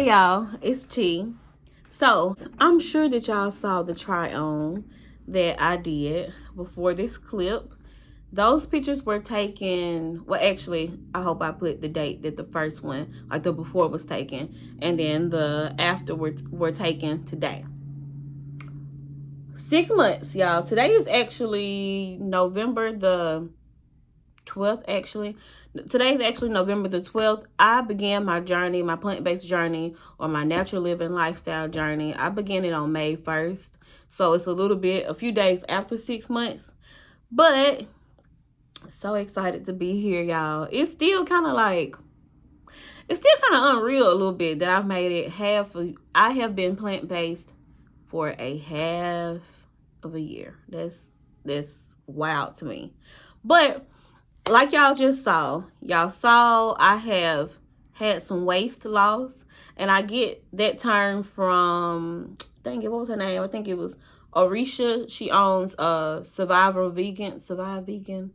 Hey y'all, it's Chi. So I'm sure that y'all saw the try on that I did before this clip. Those pictures were taken, well actually, I hope I put the date that the first one, like the before was taken, and then the after were taken today. 6 months, y'all. Today is actually November the 12th, actually. Today is actually November the 12th. I began my journey, my plant-based journey, or my natural living lifestyle journey. I began it on May 1st. So it's a few days after 6 months. But so excited to be here, y'all. It's still kind of unreal a little bit that I've made it I have been plant-based for a half of a year. That's wild to me. But like y'all just saw, I have had some waist loss, and I get that term from, dang it, what was her name? I think it was Orisha. She owns Survive Vegan.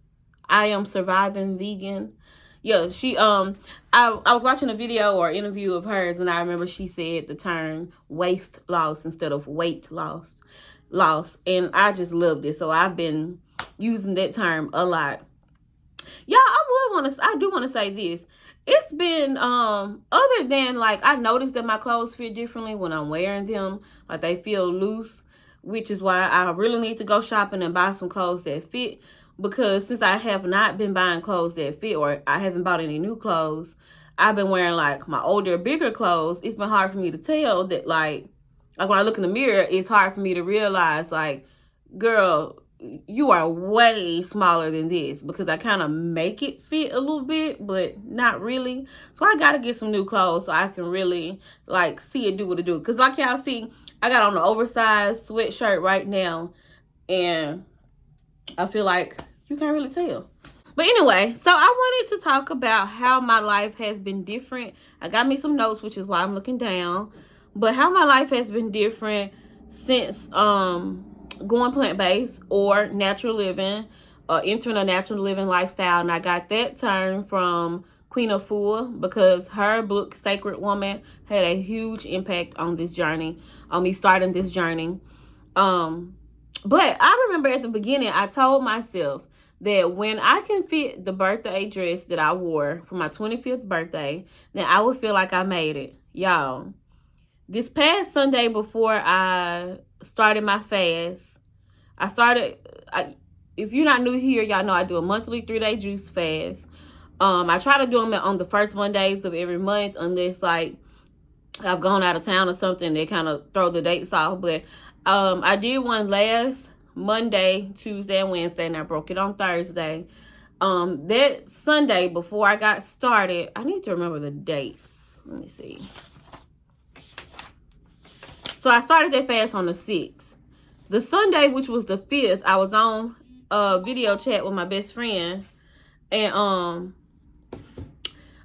I am Surviving Vegan. Yeah, she I was watching a video or interview of hers, and I remember she said the term waist loss instead of weight loss, and I just loved it. So I've been using that term a lot. Yeah, I do want to say this. It's been other than like I noticed that my clothes fit differently when I'm wearing them, like they feel loose, which is why I really need to go shopping and buy some clothes that fit, because since I have not been buying clothes that fit, or I haven't bought any new clothes, I've been wearing like my older, bigger clothes. It's been hard for me to tell that like when I look in the mirror, it's hard for me to realize like, girl, you are way smaller than this, because I kind of make it fit a little bit, but not really. So I got to get some new clothes so I can really like see it do what it do. Because like y'all see, I got on the oversized sweatshirt right now, and I feel like you can't really tell. But anyway, so I wanted to talk about how my life has been different. I got me some notes, which is why I'm looking down. But how my life has been different since going plant-based or natural living, entering a natural living lifestyle. And I got that term from Queen Afua, because her book Sacred Woman had a huge impact on this journey, on me starting this journey. But I remember at the beginning, I told myself that when I can fit the birthday dress that I wore for my 25th birthday, then I would feel like I made it. Y'all, this past Sunday before I started my fast, if you're not new here, y'all know I do a monthly 3-day juice fast. I try to do them on the first Mondays of every month, unless like I've gone out of town or something, they kind of throw the dates off. But I did one last Monday, Tuesday, and Wednesday, and I broke it on Thursday. That Sunday before I got started, I need to remember the dates. Let me see. So I started that fast on the 6th. The Sunday, which was the 5th, I was on a video chat with my best friend, and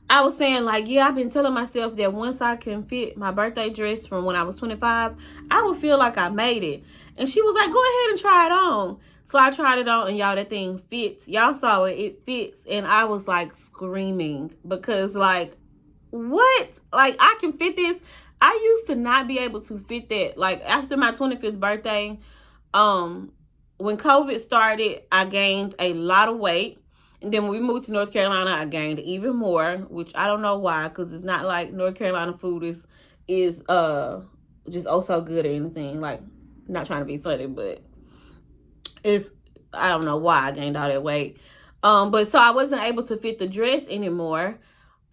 I was saying like, yeah, I've been telling myself that once I can fit my birthday dress from when I was 25, I would feel like I made it. And she was like, go ahead and try it on. So I tried it on, and y'all, that thing fits. Y'all saw it, it fits. And I was like screaming, because like, what? Like, I can fit this. I used to not be able to fit that. Like after my 25th birthday, when COVID started, I gained a lot of weight. And then when we moved to North Carolina, I gained even more, which I don't know why, because it's not like North Carolina food is just oh so good or anything. Like, not trying to be funny, but I don't know why I gained all that weight. But so I wasn't able to fit the dress anymore.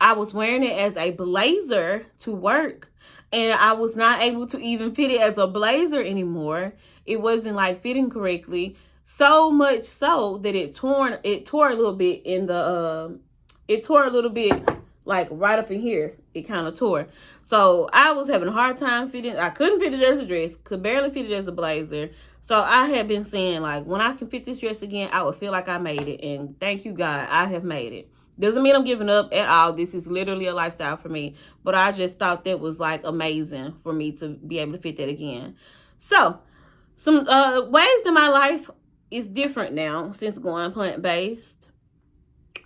I was wearing it as a blazer to work, and I was not able to even fit it as a blazer anymore. It wasn't like fitting correctly. So much so that it tore a little bit in the it tore a little bit like right up in here. It kind of tore. So I was having a hard time fitting. I couldn't fit it as a dress, could barely fit it as a blazer. So I had been saying like, when I can fit this dress again, I would feel like I made it. And thank you, God, I have made it. Doesn't mean I'm giving up at all. This is literally a lifestyle for me. But I just thought that was like amazing for me to be able to fit that again. So some ways in my life is different now since going plant-based.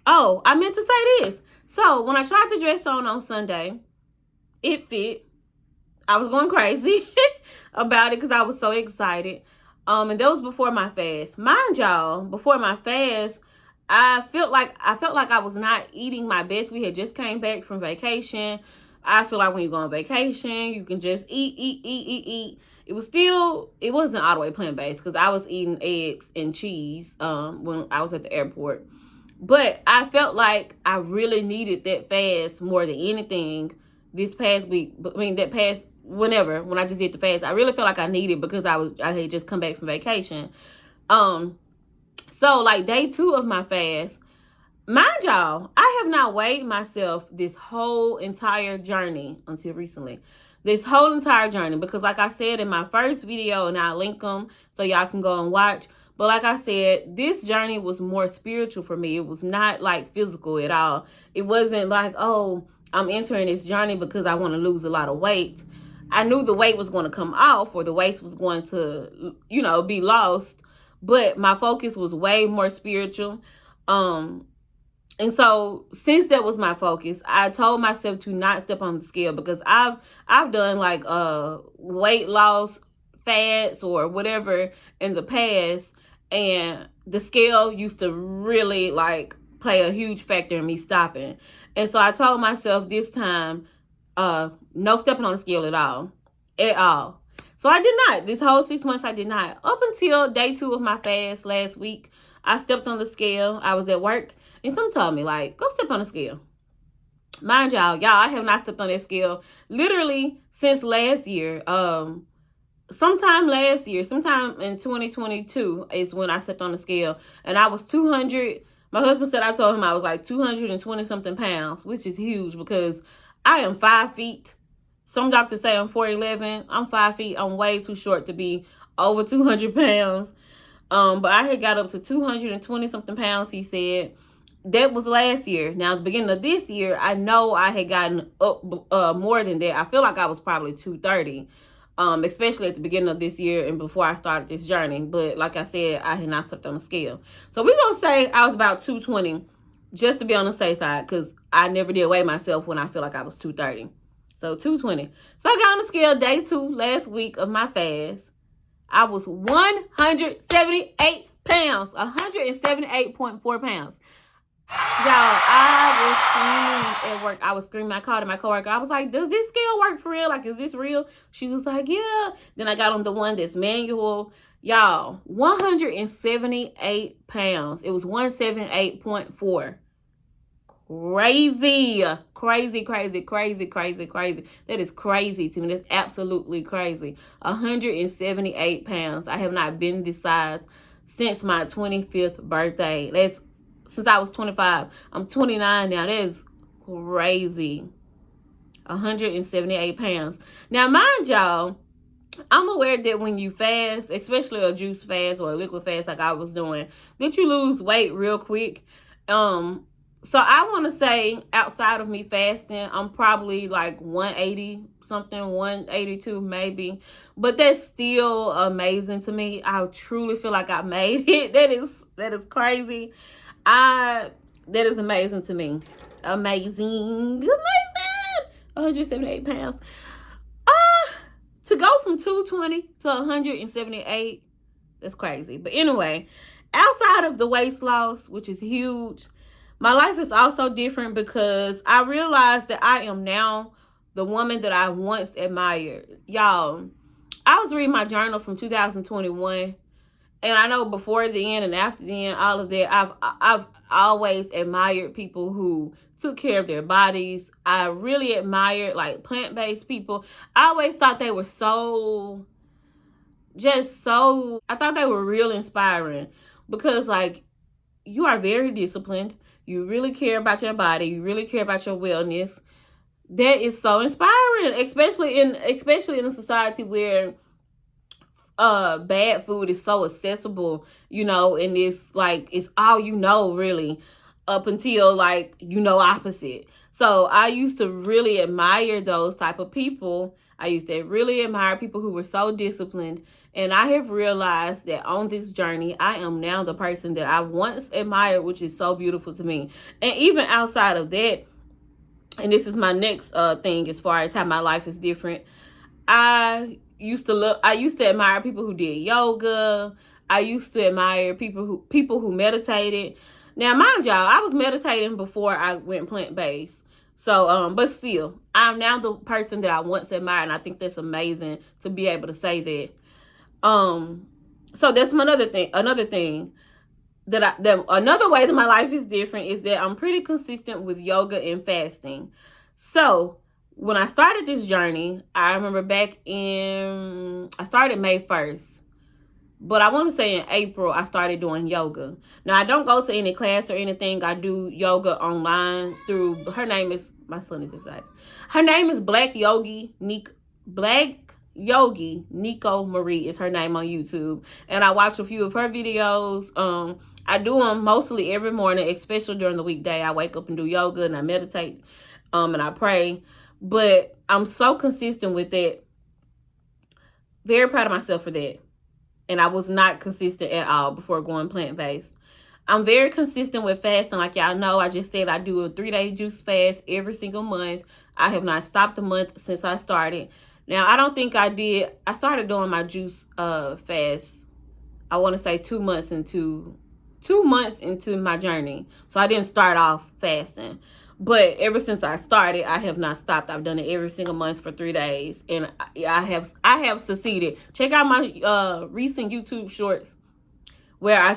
Oh, I meant to say this. So when I tried the dress on Sunday, it fit. I was going crazy about it because I was so excited. And that was before my fast. Mind y'all, before my fast, I felt like I was not eating my best. We had just came back from vacation. I feel like when you go on vacation, you can just eat. It wasn't all the way plant based because I was eating eggs and cheese when I was at the airport. But I felt like I really needed that fast more than anything this past week. I mean, that past whenever when I just did the fast, I really felt like I needed because I had just come back from vacation. Um, so like day 2 of my fast, mind y'all, I have not weighed myself this whole entire journey until recently. This whole entire journey, because like I said in my first video, and I'll link them so y'all can go and watch. But like I said, this journey was more spiritual for me. It was not like physical at all. It wasn't like, oh, I'm entering this journey because I want to lose a lot of weight. I knew the weight was going to come off or the weight was going to, be lost. But my focus was way more spiritual. And so since that was my focus, I told myself to not step on the scale because I've done like weight loss fads or whatever in the past, and the scale used to really like play a huge factor in me stopping. And so I told myself this time, no stepping on the scale at all. At all. So I did not. This whole 6 months I did not. Up until day 2 of my fast last week, I stepped on the scale. I was at work and someone told me, like, go step on the scale. Mind y'all, I have not stepped on that scale literally since last year. Sometime in 2022 is when I stepped on the scale. And I was 200. My husband said I told him I was like 220 something pounds, which is huge because I am 5 feet. Some doctors say I'm 4'11". I'm 5 feet. I'm way too short to be over 200 pounds. But I had got up to 220 something pounds, he said. That was last year. Now, at the beginning of this year, I know I had gotten up more than that. I feel like I was probably 230, especially at the beginning of this year and before I started this journey. But like I said, I had not stepped on the scale. So we're going to say I was about 220 just to be on the safe side because I never did weigh myself when I feel like I was 230. So 220. So I got on the scale day 2 last week of my fast. I was 178 pounds, 178.4 pounds. Y'all, I was screaming at work. I was screaming. I called my coworker. I was like, does this scale work for real? Like, is this real? She was like, yeah. Then I got on the one that's manual. Y'all, 178 pounds. It was 178.4. Crazy. That is crazy to me. That's absolutely crazy. 178 pounds. I have not been this size since my 25th birthday. That's since I was 25. I'm 29 now. That is crazy. 178 pounds. Now, mind y'all, I'm aware that when you fast, especially a juice fast or a liquid fast like I was doing, that you lose weight real quick. So I want to say outside of me fasting, I'm probably like 180 something, 182 maybe. But that's still amazing to me. I truly feel like I made it. That is crazy. That is amazing to me. Amazing. 178 pounds. To go from 220 to 178, that's crazy. But anyway, outside of the weight loss, which is huge, my life is also different because I realized that I am now the woman that I once admired. Y'all, I was reading my journal from 2021, and I know before the end and after the end, all of that, I've always admired people who took care of their bodies. I really admired like plant-based people. I always thought they were I thought they were real inspiring because like you are very disciplined. You really care about your body. You really care about your wellness. That is so inspiring, especially in a society where bad food is so accessible, and it's like it's all really up until like opposite. So I used to really admire those type of people. I used to really admire people who were so disciplined, and I have realized that on this journey I am now the person that I once admired, which is so beautiful to me. And even outside of that, and this is my next thing as far as how my life is different, I used to admire people who did yoga. I used to admire people who meditated. Now, mind y'all, I was meditating before I went plant-based. So, but still, I'm now the person that I once admired, and I think that's amazing to be able to say that. So that's another thing. Another thing that another way that my life is different is that I'm pretty consistent with yoga and fasting. So when I started this journey, I remember I started May 1st. But I want to say in April, I started doing yoga. Now, I don't go to any class or anything. I do yoga online through, my son is excited. Her name is Black Yogi Nico Marie is her name on YouTube. And I watch a few of her videos. I do them mostly every morning, especially during the weekday. I wake up and do yoga and I meditate, and I pray. But I'm so consistent with that. Very proud of myself for that. And I was not consistent at all before going plant-based. I'm very consistent with fasting. Like y'all know, I just said I do a 3-day juice fast every single month. I have not stopped a month since I started. Now, I don't think I started doing my juice fast, I want to say 2 months into my journey. So I didn't start off fasting. But ever since I started, I have not stopped. I've done it every single month for 3 days, and I have succeeded. Check out my recent YouTube shorts where I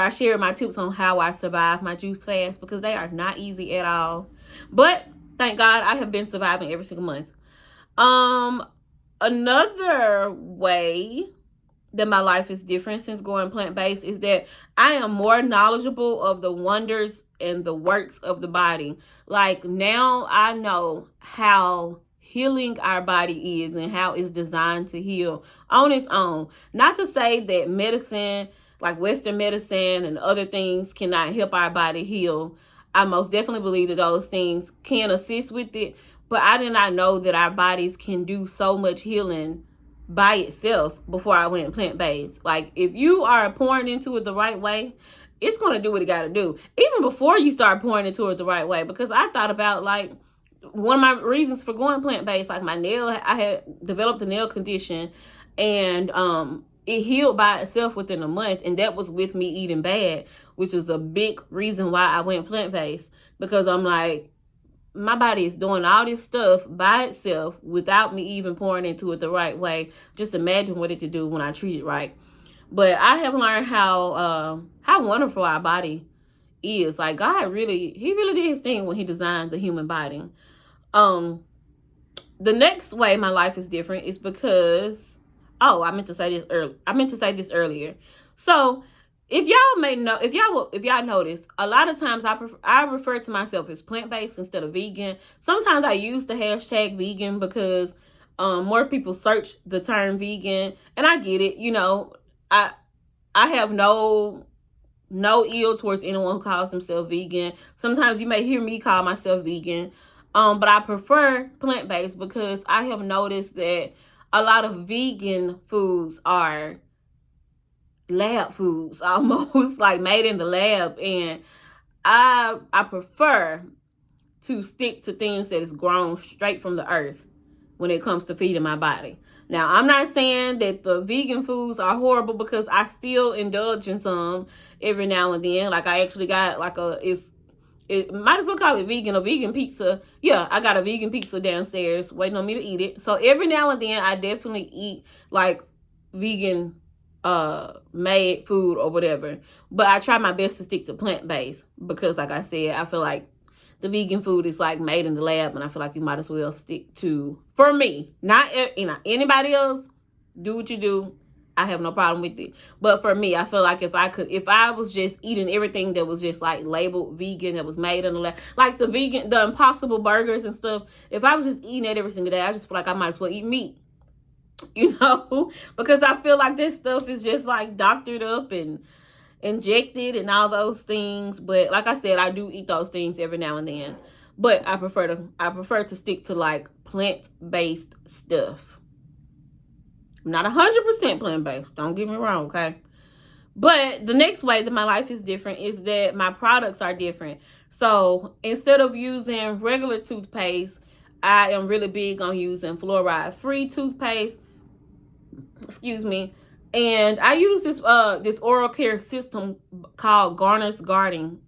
share my tips on how I survive my juice fast, because they are not easy at all. But thank God I have been surviving every single month. Another way that my life is different since going plant-based is that I am more knowledgeable of the wonders and the works of the body. Like, now I know how healing our body is and how it's designed to heal on its own. Not to say that medicine, like Western medicine and other things, cannot help our body heal. I most definitely believe that those things can assist with it, but I did not know that our bodies can do so much healing by itself before I went plant-based. Like, if you are pouring into it the right way, it's going to do what it got to do. Even before you start pouring into it the right way, because I thought about, like, one of my reasons for going plant-based, like I had developed a nail condition, and it healed by itself within a month, and that was with me eating bad, which is a big reason why I went plant-based, because I'm like, my body is doing all this stuff by itself without me even pouring into it the right way. Just imagine what it could do when I treat it right. But I have learned how wonderful our body is. Like, God he really did his thing when he designed the human body. The next way my life is different is because, I meant to say this earlier. So, if y'all notice, a lot of times I refer to myself as plant-based instead of vegan. Sometimes I use the hashtag vegan because more people search the term vegan, and I get it. You know, I have no ill towards anyone who calls themselves vegan. Sometimes you may hear me call myself vegan, but I prefer plant-based because I have noticed that a lot of vegan foods are lab foods, almost like made in the lab, and I prefer to stick to things that is grown straight from the earth when it comes to feeding my body. Now, I'm not saying that the vegan foods are horrible, because I still indulge in some every now and then. Like, I actually got like it might as well call it a vegan pizza. Yeah, I got a vegan pizza downstairs waiting on me to eat it. So every now and then I definitely eat like vegan made food or whatever, but I try my best to stick to plant-based, because like I said, I feel like the vegan food is like made in the lab, and I feel like you might as well stick to, for me, not anybody else, do what you do, I have no problem with it, but for me, I feel like if I was just eating everything that was just like labeled vegan, that was made in the lab, like the Impossible burgers and stuff, if I was just eating it every single day, I just feel like I might as well eat meat. You know, because I feel like this stuff is just like doctored up and injected and all those things. But like I said, I do eat those things every now and then. But I prefer to stick to like plant-based stuff. I'm not 100% plant-based. Don't get me wrong, okay? But the next way that my life is different is that my products are different. So instead of using regular toothpaste, I am really big on using fluoride-free toothpaste. Excuse me. And I use this oral care system called Garner's Garden.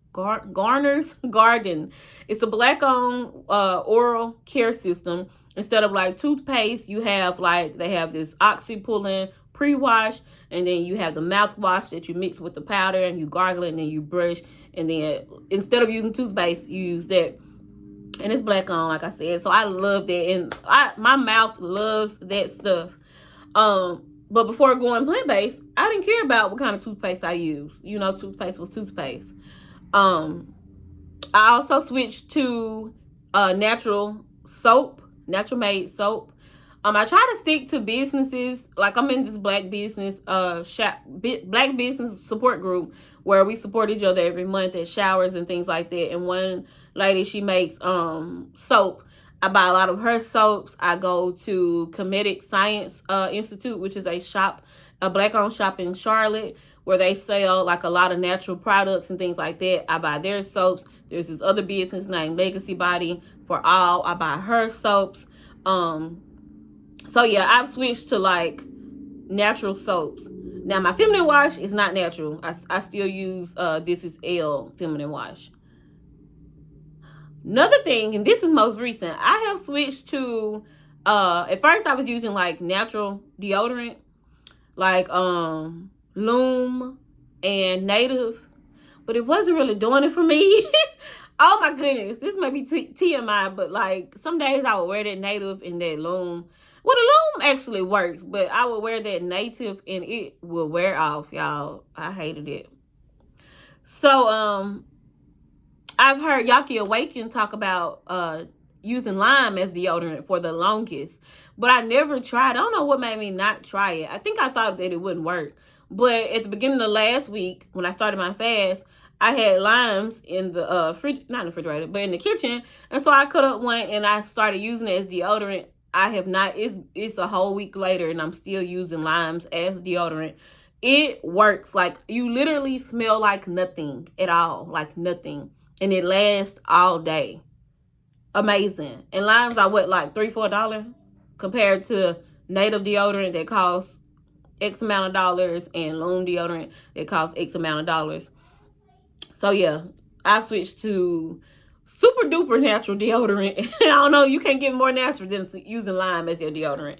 It's a black-owned oral care system. Instead of like toothpaste, you have like they have this oxy-pulling pre-wash, and then you have the mouthwash that you mix with the powder and you gargle it and then you brush, and then instead of using toothpaste, you use that. And it's black on, like I said. So I love that, and my mouth loves that stuff. But before going plant-based, I didn't care about what kind of toothpaste I used. You know, toothpaste was toothpaste. I also switched to natural soap, natural made soap. I try to stick to businesses. Like I'm in this black business black business support group where we support each other every month at showers and things like that. And one lady, she makes soap. I buy a lot of her soaps. I go to Comedic Science Institute, which is a black-owned shop in Charlotte, where they sell like a lot of natural products and things like that. I buy their soaps. There's this other business named Legacy Body for All. I buy her soaps. So yeah, I've switched to like natural soaps. Now my feminine wash is not natural. I still use This Is Elle feminine wash. Another thing, and this is most recent, I have switched to at first I was using like natural deodorant, like Loom and Native, but it wasn't really doing it for me. Oh my goodness, this may be TMI, but like some days I would wear that Native and that Loom. Well, the Loom actually works, but I would wear that Native and it will wear off, y'all. I hated it. So I've heard Yaki Awaken talk about using lime as deodorant for the longest, but I never tried. I don't know what made me not try it. I think I thought that it wouldn't work, but at the beginning of last week when I started my fast, I had limes in the not in the refrigerator, but in the kitchen, and so I cut up one and I started using it as deodorant. I have not. It's a whole week later, and I'm still using limes as deodorant. It works. Like you literally smell like nothing at all, like nothing, and it lasts all day. Amazing. And limes are what, like $3-4 compared to native deodorant that costs X amount of dollars and Loom deodorant that costs X amount of dollars. So yeah, I've switched to super duper natural deodorant. I don't know, you can't get more natural than using lime as your deodorant.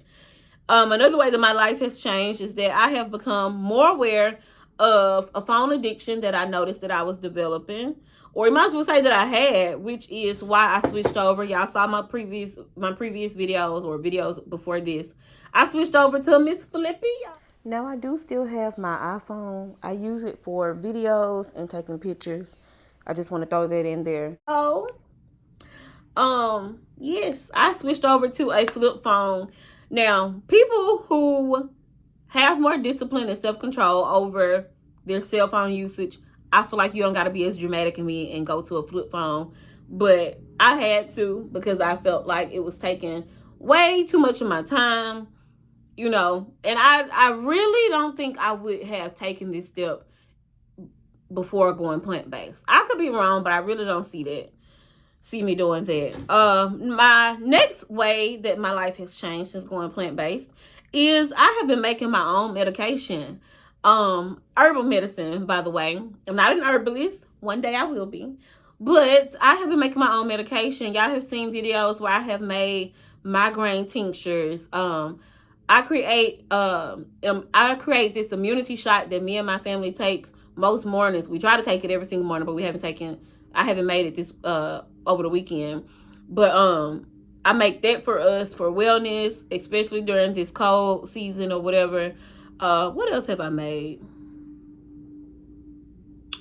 Another way that my life has changed is that I have become more aware of a phone addiction that I noticed that I was developing, or you might as well say that I had, which is why I switched over. Y'all saw my previous videos or videos before this. I switched over to Miss Flippy. Now I do still have my iPhone. I use it for videos and taking pictures. I just want to throw that in there. Oh, yes, I switched over to a flip phone. Now, people who have more discipline and self-control over their cell phone usage, I feel like you don't got to be as dramatic as me and go to a flip phone. But I had to because I felt like it was taking way too much of my time, you know. And I really don't think I would have taken this step before going plant-based. I could be wrong, but I really don't see me doing that. My next way that my life has changed since going plant-based is I have been making my own medication. Herbal medicine, by the way. I'm not an herbalist. One day I will be. But I have been making my own medication. Y'all have seen videos where I have made migraine tinctures. I create this immunity shot that me and my family takes most mornings. We try to take it every single morning, but I haven't made it this over the weekend. But I make that for us for wellness, especially during this cold season or whatever. What else have I made?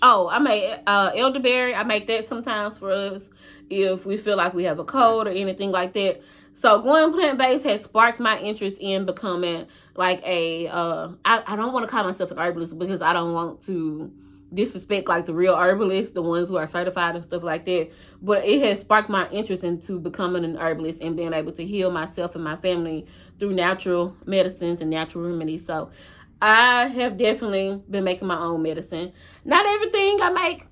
Oh, I made elderberry. I make that sometimes for us if we feel like we have a cold or anything like that. So going plant-based has sparked my interest in becoming like I don't want to call myself an herbalist because I don't want to disrespect like the real herbalists, the ones who are certified and stuff like that. But it has sparked my interest into becoming an herbalist and being able to heal myself and my family through natural medicines and natural remedies. So I have definitely been making my own medicine. Not everything I make.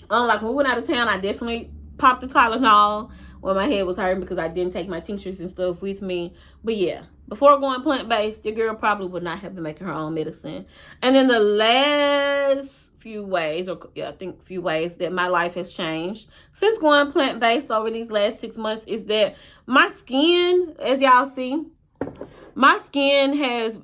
Like when we went out of town, I definitely popped the Tylenol when my head was hurting because I didn't take my tinctures and stuff with me. But yeah, before going plant-based, your girl probably would not have been making her own medicine. And then the last few ways, or yeah, I think few ways that my life has changed since going plant-based over these last 6 months is that my skin, as y'all see, my skin has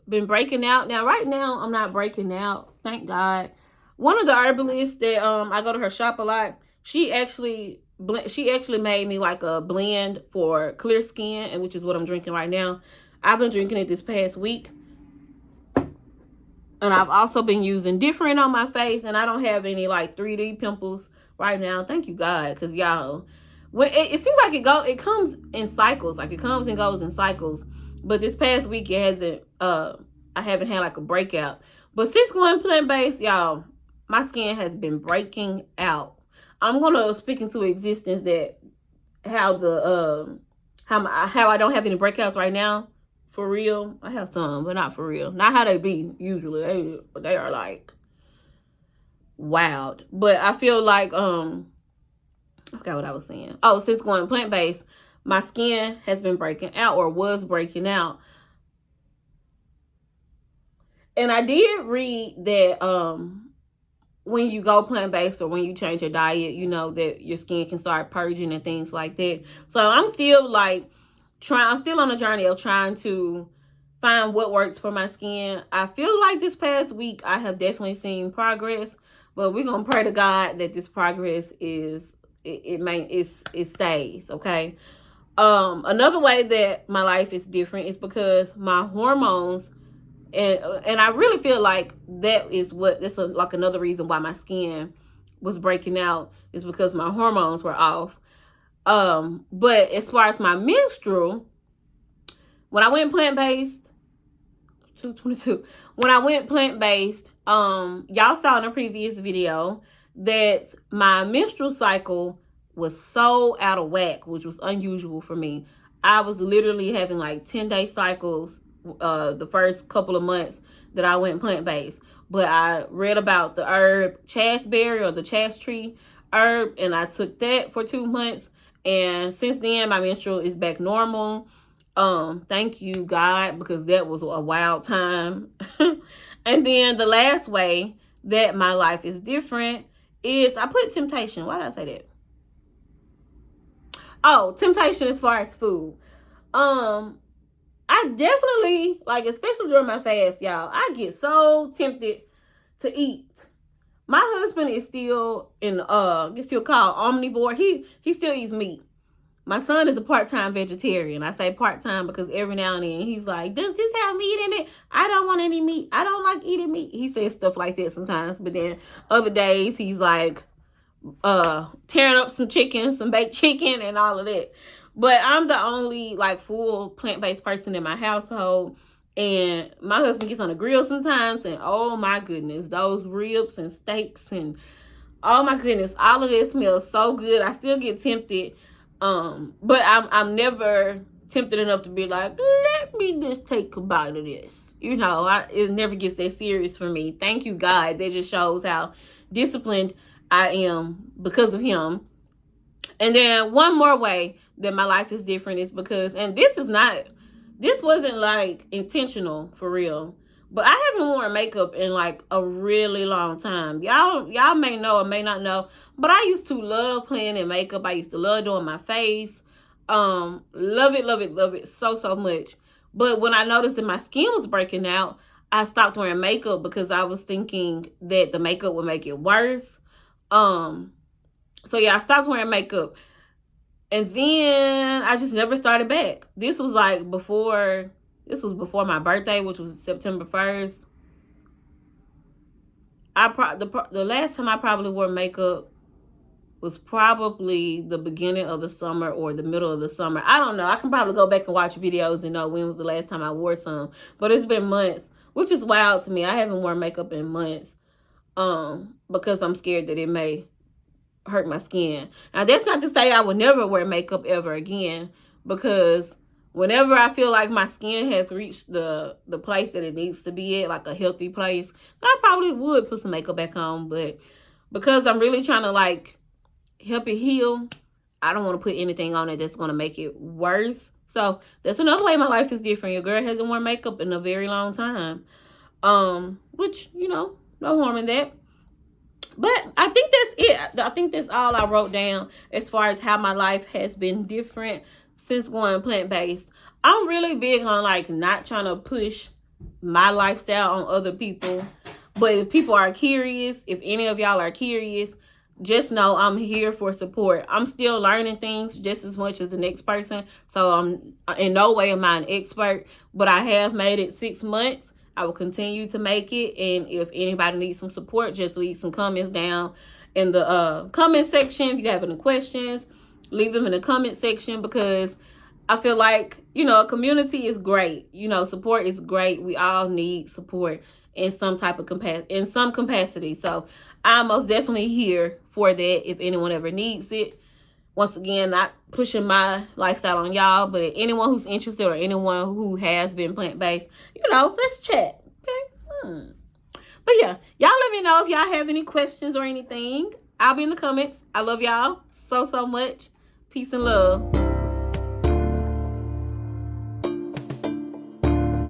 been breaking out. Now, right now, I'm not breaking out. Thank God. One of the herbalists that I go to her shop a lot, she actually made me like a blend for clear skin, and which is what I'm drinking right now. I've been drinking it this past week. And I've also been using different on my face, and I don't have any like 3D pimples right now. Thank you, God, because y'all, when it seems like it comes in cycles, like it comes and goes in cycles. But this past week, it hasn't. I haven't had like a breakout. But since going plant-based, y'all, my skin has been breaking out. I'm gonna speak into existence that how the how I don't have any breakouts right now. For real, I have some, but not for real. Not how they be usually. They are like wild. But I feel like I forgot what I was saying. Oh, since going plant-based, my skin has been breaking out, or was breaking out. And I did read that when you go plant-based or when you change your diet, you know that your skin can start purging and things like that. So I'm still like I'm still on a journey of trying to find what works for my skin. I feel like this past week I have definitely seen progress, but we're gonna pray to God that this progress it stays, okay? Another way that my life is different is because my hormones, and I really feel like that's like another reason why my skin was breaking out, is because my hormones were off. But as far as my menstrual, when I went plant-based, 222, when I went plant-based, y'all saw in a previous video that my menstrual cycle was so out of whack, which was unusual for me. I was literally having like 10-day cycles the first couple of months that I went plant-based. But I read about the herb chasteberry, or the chaste tree herb, and I took that for 2 months. And since then, my menstrual is back normal. Thank you, God, because that was a wild time. And then the last way that my life is different is I put temptation. Why did I say that? Oh, temptation as far as food. I definitely, like, especially during my fast, y'all, I get so tempted to eat. My husband is still gets still called omnivore. He still eats meat. My son is a part-time vegetarian. I say part-time because every now and then he's like, does this have meat in it? I don't want any meat. I don't like eating meat. He says stuff like that sometimes. But then other days he's like tearing up some chicken, some baked chicken and all of that. But I'm the only like full plant-based person in my household. And my husband gets on the grill sometimes, and oh my goodness, those ribs and steaks and oh my goodness, all of this smells so good. I still get tempted. But I'm never tempted enough to be like, let me just take a bite of this. You know, it never gets that serious for me. Thank you, God. That just shows how disciplined I am because of him. And then one more way that my life is different is because, and this wasn't like intentional for real, but I haven't worn makeup in like a really long time. Y'all may know or may not know, but I used to love playing in makeup. I used to love doing my face. Love it so much. But when I noticed that my skin was breaking out, I stopped wearing makeup because I was thinking that the makeup would make it worse. So yeah, I stopped wearing makeup. And then I just never started back. This was before my birthday, which was September 1st. The last time I probably wore makeup was probably the beginning of the summer or the middle of the summer. I don't know. I can probably go back and watch videos and know when was the last time I wore some. But it's been months, which is wild to me. I haven't worn makeup in months because I'm scared that it may hurt my skin. Now, that's not to say I would never wear makeup ever again, because whenever I feel like my skin has reached the place that it needs to be at, like a healthy place, I probably would put some makeup back on. But because I'm really trying to like help it heal. I don't want to put anything on it that's going to make it worse. So that's another way my life is different. Your girl hasn't worn makeup in a very long time. Which, you know, no harm in that. But I think that's it. I think that's all I wrote down as far as how my life has been different since going plant-based. I'm really big on like not trying to push my lifestyle on other people. But if people are curious, if any of y'all are curious, just know I'm here for support. I'm still learning things just as much as the next person. So I'm in no way am I an expert, but I have made it 6 months. I will continue to make it. And if anybody needs some support, just leave some comments down in the comment section. If you have any questions, leave them in the comment section, because I feel like, you know, a community is great. You know, support is great. We all need support in some type of capacity. So I'm most definitely here for that if anyone ever needs it. Once again, not pushing my lifestyle on y'all, but anyone who's interested or anyone who has been plant-based, you know, let's chat. Okay. But yeah, y'all let me know if y'all have any questions or anything. I'll be in the comments. I love y'all so much. Peace and love.